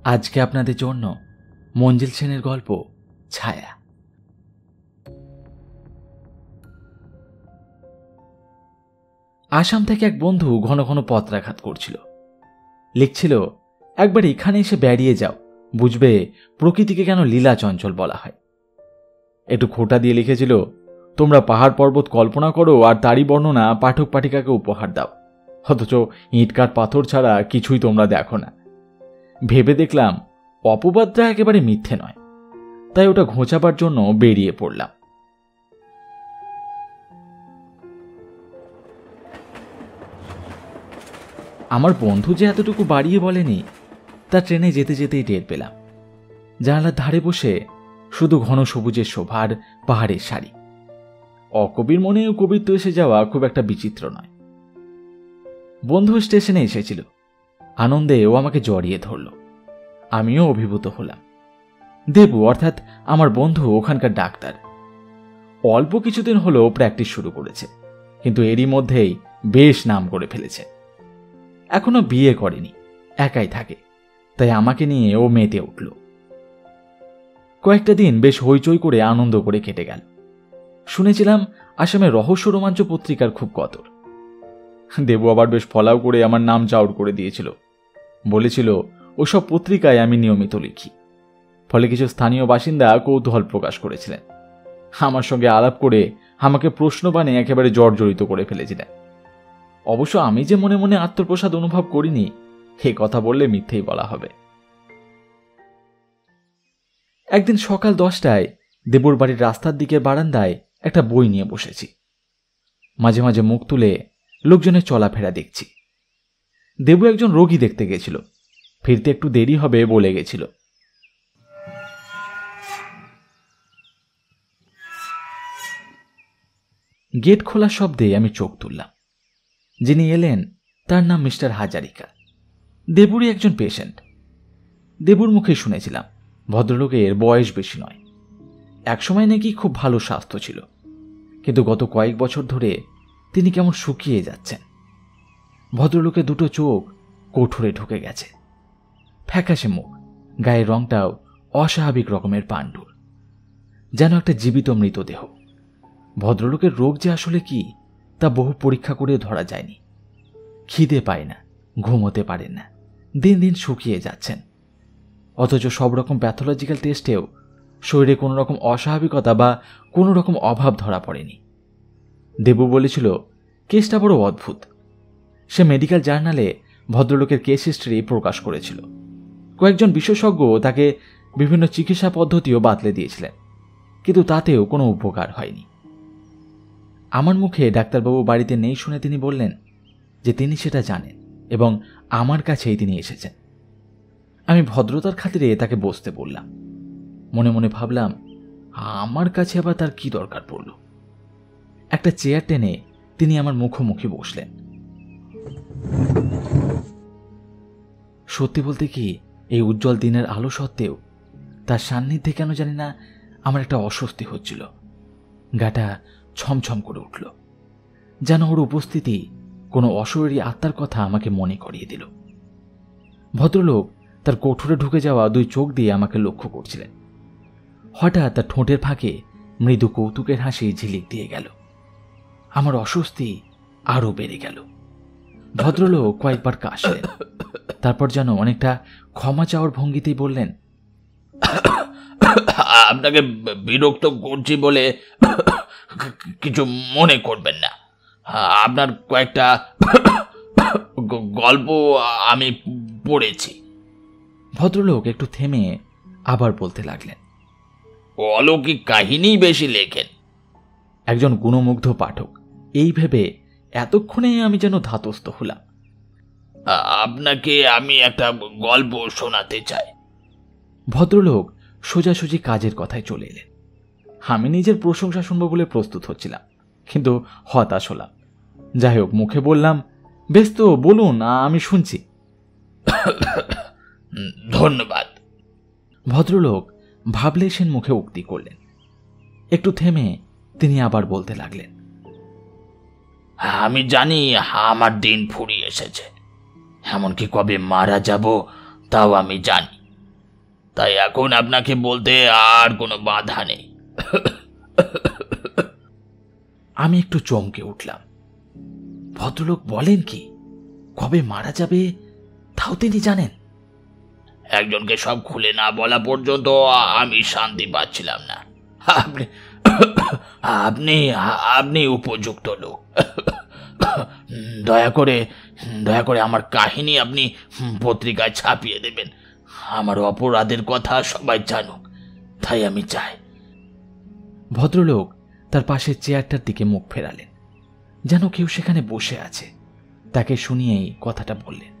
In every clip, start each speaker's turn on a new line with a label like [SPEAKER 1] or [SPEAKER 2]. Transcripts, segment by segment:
[SPEAKER 1] আজকে আপনাদের জন্য মঞ্জিল সেনের গল্প ছায়া। আসাম থেকে এক বন্ধু ঘন ঘন পত্রাঘাত করছিল। লিখছিল, একবার এখানে এসে বেরিয়ে যাও, বুঝবে প্রকৃতিকে কেন লীলা চঞ্চল বলা হয়। একটু খোঁটা দিয়ে লিখেছিল, তোমরা পাহাড় পর্বত কল্পনা করো আর তারই বর্ণনা পাঠক পাঠিকাকে উপহার দাও, অথচ ইটকাট পাথর ছাড়া কিছুই তোমরা দেখো না। ভেবে দেখলাম অপবাদটা একেবারে মিথ্যে নয়, তাই ওটা ঘোচাবার জন্য বেরিয়ে পড়লাম। আমার বন্ধু যে এতটুকু বাড়িয়ে বলেনি তা ট্রেনে যেতে যেতেই টের পেলাম। জানালার ধারে বসে শুধু ঘন সবুজের শোভার পাহাড়ের সারি। অকবির মনেও কবিত্ব এসে যাওয়া খুব একটা বিচিত্র নয়। বন্ধু স্টেশনে এসেছিল, আনন্দে ও আমাকে জড়িয়ে ধরল। আমিও অভিভূত হলাম। দেবু অর্থাৎ আমার বন্ধু ওখানকার ডাক্তার। অল্প কিছুদিন হলো প্র্যাকটিস শুরু করেছে, কিন্তু এরই মধ্যেই বেশ নাম করে ফেলেছে। এখনো বিয়ে করেনি, একাই থাকে, তাই আমাকে নিয়ে ও মেতে উঠল। কয়েকটা দিন বেশ হইচই করে আনন্দ করে কেটে গেল। শুনেছিলাম আসামের রহস্য রোমাঞ্চ পত্রিকার খুব কদর। দেবু আবার বেশ ফলাও করে আমার নাম চাউর করে দিয়েছিল। বলেছিল ওসব পত্রিকায় আমি নিয়মিত লিখি। ফলে কিছু স্থানীয় বাসিন্দা কৌতূহল প্রকাশ করেছিলেন। আমার সঙ্গে আলাপ করে আমাকে প্রশ্ন বানিয়ে একেবারে জর্জরিত করে ফেলেছিলেন। অবশ্য আমি যে মনে মনে আত্মপ্রসাদ অনুভব করিনি, এ কথা বললে মিথ্যেই বলা হবে। একদিন সকাল 10টায় দেবুর বাড়ির রাস্তার দিকের বারান্দায় একটা বই নিয়ে বসেছি। মাঝে মাঝে মুখ তুলে লোকজনের চলাফেরা দেখছি। দেবু একজন রোগী দেখতে গেছিল, ফিরতে একটু দেরি হবে বলে গেছিল। গেট খোলার শব্দে আমি চোখ তুললাম। যিনি এলেন তার নাম মিস্টার হাজারিকা, দেবুরই একজন পেশেন্ট। দেবুর মুখে শুনেছিলাম ভদ্রলোকের বয়স বেশি নয়, একসময় নাকি খুব ভালো স্বাস্থ্য ছিল, কিন্তু গত কয়েক বছর ধরে তিনি কেমন শুকিয়ে যাচ্ছেন। ভদ্রলোকের দুটো চোখ কোঠরে ঢুকে গেছে, ফ্যাকাশে মুখ, গায়ের রংটাও অস্বাভাবিক রকমের পাণ্ডুর, যেন একটা জীবিত মৃতদেহ। ভদ্রলোকের রোগ যে আসলে কি তা বহু পরীক্ষা করে ধরা যায়নি। খিদে পায় না, ঘুমোতে পারেন না, দিন দিন শুকিয়ে যাচ্ছেন। অথচ সব রকম প্যাথোলজিক্যাল টেস্টেও শরীরে কোনো রকম অস্বাভাবিকতা বা কোনো রকম অভাব ধরা পড়েনি। দেবু বলেছিল কেসটা বড় অদ্ভুত। সে মেডিকেল জার্নালে ভদ্রলোকের কেস হিস্ট্রি প্রকাশ করেছিল। কয়েকজন বিশেষজ্ঞ তাকে বিভিন্ন চিকিৎসা পদ্ধতিও বাতলে দিয়েছিলেন, কিন্তু তাতেও কোনো উপকার হয়নি। আমার মুখে ডাক্তারবাবু বাড়িতে নেই শুনে তিনি বললেন যে তিনি সেটা জানেন এবং আমার কাছেই তিনি এসেছেন। আমি ভদ্রতার খাতিরে তাকে বসতে বললাম। মনে মনে ভাবলাম, আমার কাছে আবার তার কি দরকার পড়ল। একটা চেয়ার টেনে তিনি আমার মুখোমুখি বসলেন। সত্যি বলতে কি, এই উজ্জ্বল দিনের আলো সত্ত্বেও তার সান্নিধ্যে কেন জানি না আমার একটা অস্বস্তি হচ্ছিল। গাটা ছমছম করে উঠল, যেন ওর উপস্থিতি কোনো অশরীরী আত্মার কথা আমাকে মনে করিয়ে দিল। ভদ্রলোক তার কোঠরে ঢুকে যাওয়া দুই চোখ দিয়ে আমাকে লক্ষ্য করছিলেন। হঠাৎ তার ঠোঁটের ফাঁকে মৃদু কৌতুকের হাসি ঝিলিক দিয়ে গেল। আমার অস্বস্তি আরো বেড়ে গেল। ভদ্রলোক কয়েকবার কাশলেন, তারপর যেন অনেকটা ক্ষমা চাওয়ার ভঙ্গিতেই বললেন,
[SPEAKER 2] আপনাকে বিরক্ত করছি বলে কিছু মনে করবেন না। আপনার কয়েকটা গল্প আমি পড়েছি।
[SPEAKER 1] ভদ্রলোক একটু থেমে আবার বলতে লাগলেন,
[SPEAKER 2] অলৌকিক কাহিনী বেশি লেখেন।
[SPEAKER 1] একজন গুণমুগ্ধ পাঠক, এই ভেবে এতক্ষণে আমি যেন ধাতস্থ হলাম।
[SPEAKER 2] আপনাকে আমি একটা গল্প শোনাতে চাই।
[SPEAKER 1] ভদ্রলোক সোজাসুজি কাজের কথায় চলে এলেন। আমি নিজের প্রশংসা শুনবো বলে প্রস্তুত হচ্ছিলাম, কিন্তু হতাশ হলাম। যাই হোক, মুখে বললাম, বেশ তো বলুন, আমি শুনছি।
[SPEAKER 2] ধন্যবাদ।
[SPEAKER 1] ভদ্রলোক ভাবলে সেন মুখে উক্তি করলেন। একটু থেমে তিনি আবার বলতে লাগলেন,
[SPEAKER 2] আমি জানি আমার দিন ফুরিয়ে এসেছে, এমনকি কবে মারা যাব তাও আমি জানি। তাই এখন আপনাকে বলতে আর কোনো বাধা নেই।
[SPEAKER 1] আমি একটু চমকে উঠলাম। ভদ্রলোক বলেন কি? কবে মারা যাবে তাও তিনি জানেন?
[SPEAKER 2] একজনকে সব খুলে না বলা পর্যন্ত আমি শান্তি পাচ্ছিলাম না। আপনি আপনি আপনি উপযুক্ত লোক। দয়া করে আমার কাহিনী আপনি পত্রিকায় ছাপিয়ে দেবেন। আমার অপরাধের কথা সবাই জানুক, তাই আমি চাই।
[SPEAKER 1] ভদ্রলোক তার পাশের চেয়ারটার দিকে মুখ ফেরালেন, যেন কেউ সেখানে বসে আছে। তাকে শুনিয়েই কথাটা বললেন।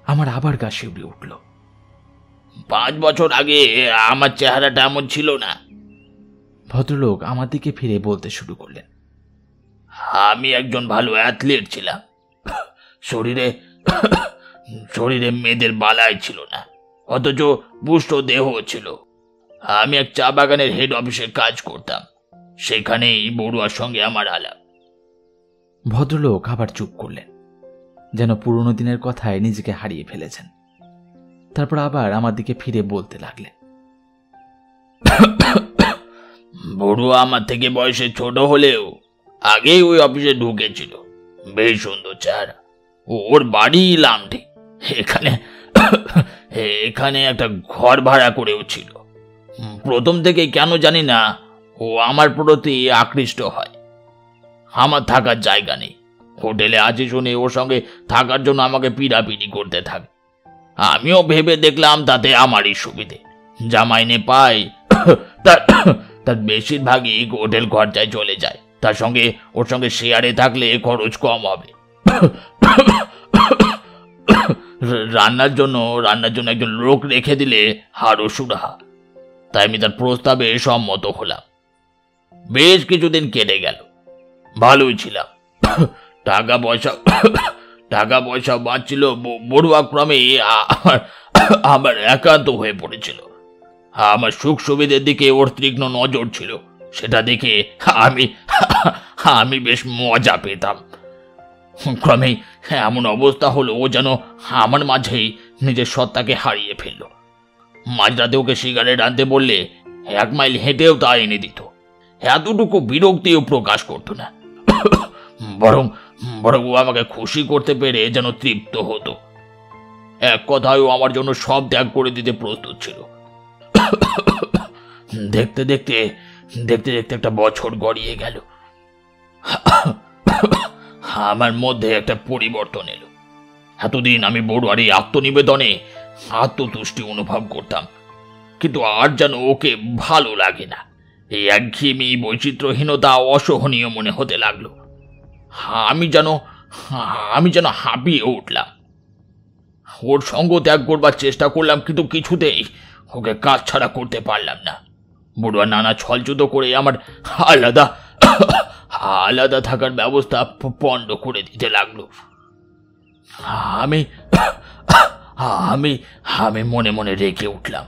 [SPEAKER 1] আমার আবার গা শিউরে উঠল।
[SPEAKER 2] 5 বছর আগে আমার চেহারাটা এমন ছিল না।
[SPEAKER 1] ভদ্রলোক আমার দিকে ফিরে বলতে শুরু করলেন।
[SPEAKER 2] আমি একজন ভালো অ্যাথলিট ছিলাম। শরীরে শরীরে মেয়েদের বালাই ছিল না, অথচ পুষ্ট দেহ ছিল। আমি এক চা বাগানের হেড অফিসে কাজ করতাম। সেখানেই বড়ুয়ার সঙ্গে আমার আলাপ।
[SPEAKER 1] ভদ্রলোক আবার চুপ করলেন, যেন পুরনো দিনের কথায় নিজেকে হারিয়ে ফেলেছেন। তারপর আবার আমার দিকে ফিরে বলতে লাগলেন।
[SPEAKER 2] বড়ুয়া আমার থেকে বয়সে ছোট হলেও আগেই ওই অফিসে ঢুকেছিল। বেশ সুন্দর চেহারা। ওর বাড়ি লামটি। এখানে এখানে একটা ঘর ভাড়া করেও ছিল। প্রথম থেকে কেন জানি না ও আমার প্রতি আকৃষ্ট হয়। আমার থাকার জায়গা নেই, হোটেলে আছে শুনে ওর সঙ্গে থাকার জন্য আমাকে পিড়াপিড়ি করতে থাকে। আমিও ভেবে দেখলাম তাতে আমারই সুবিধে। যা মাইনে পাই তার বেশিরভাগই হোটেল খরচায় চলে যায়। ওর সঙ্গে শেয়ারে থাকলে খরচ কম হবে। রান্নার জন্য একজন লোক রেখে দিলে আরো সুরাহা। তাই আমি তার প্রস্তাবে সম্মত হলাম। বেশ কিছুদিন কেটে গেল, ভালোই ছিলাম। টাকা পয়সা বাঁচছিল। বড়ুয়া ক্রমে আমার একান্ত হয়ে পড়েছিল। আমার সুখ সুবিধের দিকে ওর তীক্ষ্ণ নজর ছিল। সেটা দেখে আমি বেশ মজা পেতাম। ক্রমেই এমন অবস্থা হলো ও যেন আমার মাঝেই নিজের সত্তাকে হারিয়ে ফেলল। মাঝরাতে ওকে সিগারেট আনতে বললে 1 মাইল হেঁটেও তা এনে দিত। এতটুকু বিরক্তিও প্রকাশ করতো না। বরং ও আমাকে খুশি করতে পেরে যেন তৃপ্ত হতো। এক কথায় ও আমার জন্য সব ত্যাগ করে দিতে প্রস্তুত ছিল। দেখতে দেখতে একটা বছর গড়িয়ে গেল। আমার মধ্যে একটা পরিবর্তন এলো। এতদিন আমি বড়ুয়ার এই আত্মনিবেদনে আত্মতুষ্টি অনুভব করতাম, কিন্তু আর যেন ওকে ভালো লাগে না। এই একঘেয়েমি, বৈচিত্র্যহীনতা অসহনীয় মনে হতে লাগলো। আমি যেন হাঁপিয়ে উঠলাম। ওর সঙ্গ ত্যাগ করবার চেষ্টা করলাম, কিন্তু কিছুতেই ওকে কাজ ছাড়া করতে পারলাম না। বড়ুয়া নানা ছলচুতো করে আমার আলাদা থাকার ব্যবস্থা পণ্ড করে দিতে লাগলো। আমি মনে মনে রেগে উঠলাম।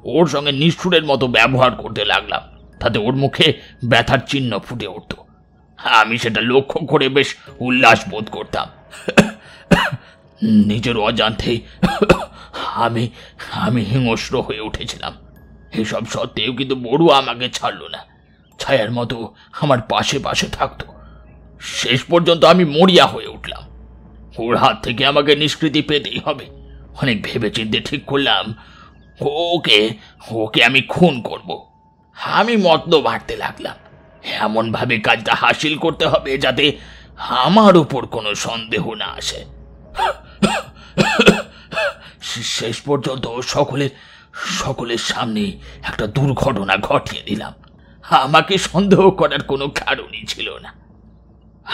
[SPEAKER 2] ওর সঙ্গে নিষ্ঠুরের মতো ব্যবহার করতে লাগলাম। তাতে ওর মুখে ব্যথার চিহ্ন ফুটে উঠত। আমি সেটা লক্ষ্য করে বেশ উল্লাস বোধ করতাম। নিজের অজান্তেই আমি হিংস্র হয়ে উঠেছিলাম। এসব সত্ত্বেও কিন্তু বড়ুয়া আমাকে ছাড়ল না। ছায়ার মতো আমার পাশে পাশে থাকতো। শেষ পর্যন্ত আমি মরিয়া হয়ে উঠলাম। ওর হাত থেকে আমাকে নিষ্কৃতি পেতেই হবে। অনেক ভেবেচিন্তে ঠিক করলাম ওকে আমি খুন করব। আমি মতলব বাড়তে লাগলাম। এমন ভাবে কাজটা হাসিল করতে হবে যাতে আমার উপর কোনো সন্দেহ না আসে। শেষ পর্যন্ত সকলের সামনে একটা দুর্ঘটনা ঘটিয়ে দিলাম। আমাকে সন্দেহ করার কোনো কারণই ছিল না।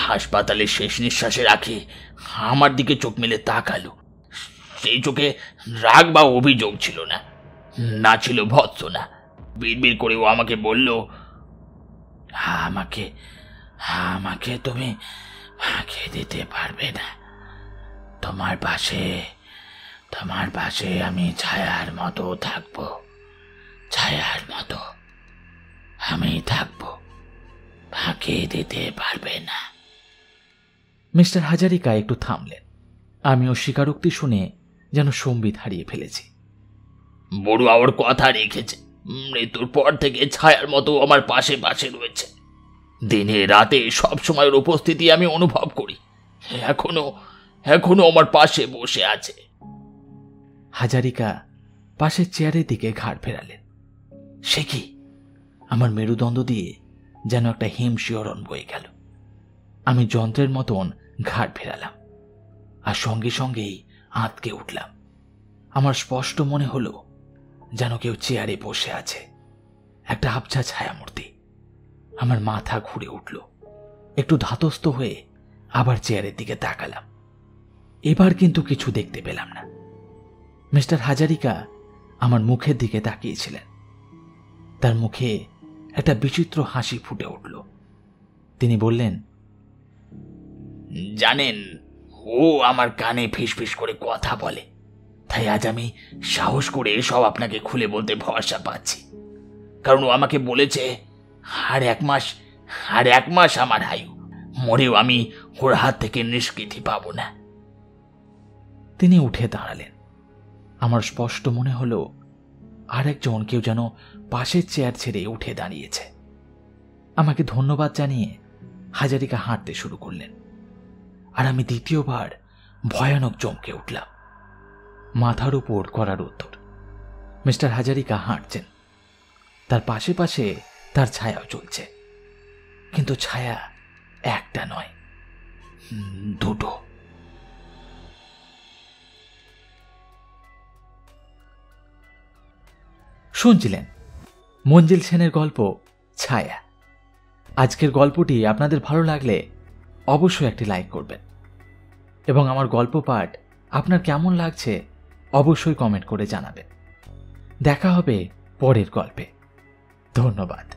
[SPEAKER 2] হাসপাতালে শেষ নিঃশ্বাসে রাখে আমার দিকে চোখ মেলে তাকালো। সেই চোখে রাগ বা অভিযোগ ছিল না ছিল ভৎসনা। বিড়বিড় করেও আমাকে বলল, আমাকে তুমি ফাঁকি দিতে পারবে না। তোমার পাশে আমি ছায়ার মতো থাকবো। ছায়ার মতো আমি থাকবো, ফাঁকি দিতে পারবে না।
[SPEAKER 1] মিস্টার হাজারিকা একটু থামলেন। আমিও স্বীকারোক্তি শুনে যেন সম্বিত হারিয়ে ফেলেছি।
[SPEAKER 2] বড়ুয়া ওর কথা রেখেছে। মৃত্যুর পর থেকে ছায়ার মতো আমার পাশে পাশে রয়েছে। দিনে রাতে সব সময় ওর উপস্থিতি আমি অনুভব করি। এখনো এখনো আমার পাশে বসে আছে।
[SPEAKER 1] হাজারিকা পাশের চেয়ারের দিকে ঘাড় ফেরালেন। সে কি? আমার মেরুদণ্ড দিয়ে যেন একটা হিমশিহরণ বয়ে গেল। আমি যন্ত্রের মতন ঘাড় ফেরালাম, আর সঙ্গে সঙ্গেই আঁতকে উঠলাম। আমার স্পষ্ট মনে হলো যেন কেউ চেয়ারে বসে আছে, একটা আবছা ছায়ামূর্তি। আমার মাথা ঘুরে উঠল। একটু ধাতস্থ হয়ে আবার চেয়ারের দিকে তাকালাম। এবার কিন্তু কিছু দেখতে পেলাম না। মিস্টার হাজারিকা আমার মুখের দিকে তাকিয়েছিলেন। তার মুখে একটা বিচিত্র হাসি ফুটে উঠল। তিনি বললেন,
[SPEAKER 2] জানেন, ও আমার কানে ফিসফিস করে কথা বলে, তাই আজ আমি সাহস করে সব আপনাকে খুলে বলতে ভরসা পাচ্ছি। কারণ ও আমাকে বলেছে আর এক মাস আমার আয়ু, মরেও আমি ওর হাত থেকে নিষ্কৃতি পাবো না।
[SPEAKER 1] তিনি উঠে দাঁড়ালেন। আমার স্পষ্ট মনে হলো আরেকজন কেউ যেন পাশের চেয়ার ছেড়ে উঠে দাঁড়িয়েছে। আমাকে ধন্যবাদ জানিয়ে হাজারিকা হাঁটতে শুরু করলেন, আর আমি দ্বিতীয়বার ভয়ানক চমকে উঠলাম। মাথার উপর করার উত্তর। মিস্টার হাজারিকা হাঁটছেন, তার পাশে পাশে তার ছায়াও চলছে। কিন্তু ছায়া একটা নয়, দুটো। শুনছিলেন মঞ্জিল সেনের গল্প ছায়া। আজকের গল্পটি আপনাদের ভালো লাগলে অবশ্যই একটি লাইক করবেন, এবং আমার গল্প পাঠ আপনার কেমন লাগছে অবশ্যই কমেন্ট করে জানাবেন। দেখা হবে পরের গল্পে। ধন্যবাদ।